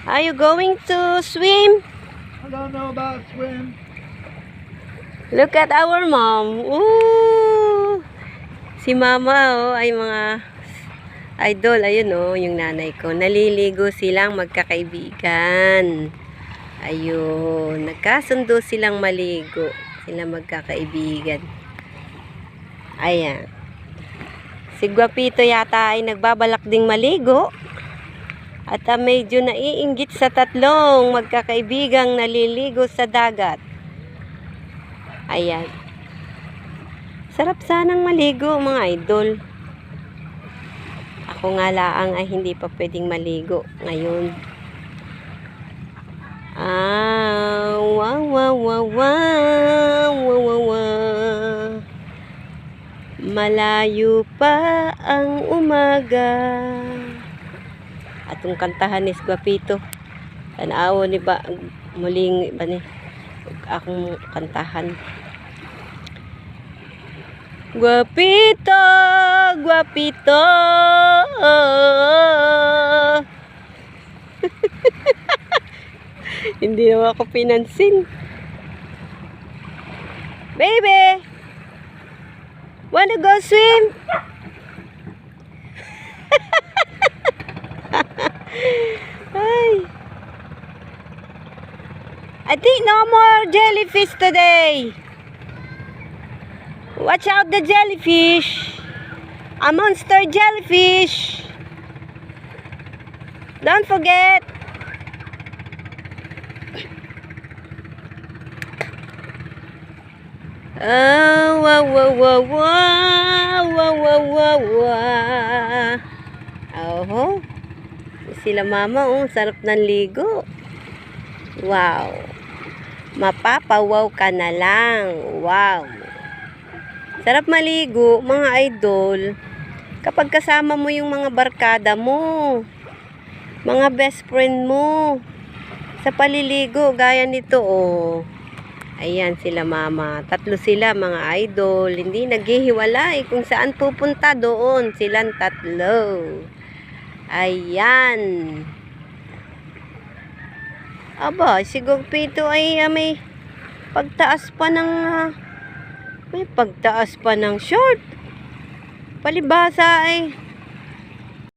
Are you going to swim? I don't know about swim. Look at our mom. Ooh! Si mama, oh, ay mga idol. Ayun, oh, yung nanay ko. Naliligo silang magkakaibigan. Ayun. Nagkasundo silang maligo. Sila magkakaibigan. Ayan. Si Guapito yata ay nagbabalak ding maligo. At medyo naiinggit sa tatlong magkakaibigang naliligo sa dagat. Ayan. Sarap sanang maligo, mga idol. Ako nga laang ay hindi pa pwedeng maligo ngayon. Wow, wow, wow, wow, wow, wow, wow. Malayo pa ang umaga. Atong kantahan ni Guapito. Tanaw ni ba muling ba ni akong kantahan. Guapito, Guapito. Hindi naman ako pinansin. Baby, wanna go swim? Ay. I think no more jellyfish today. Watch out the jellyfish. A monster jellyfish. Don't forget. Oh, wow, wow, wow, wow, wow, wow, wow, wow. Oh, sila mama, oh, sarap ng ligo. Wow. Mapapawaw ka na lang. Wow. Sarap maligo, mga idol. Kapag kasama mo yung mga barkada mo, mga best friend mo, sa paliligo, gaya nito, oh. Ayan sila mama. Tatlo sila, mga idol. Hindi naghihiwalay. Kung saan pupunta doon, silang tatlo. Ayan. Aba, si Guapito ay may pagtaas pa ng short. Palibasa ay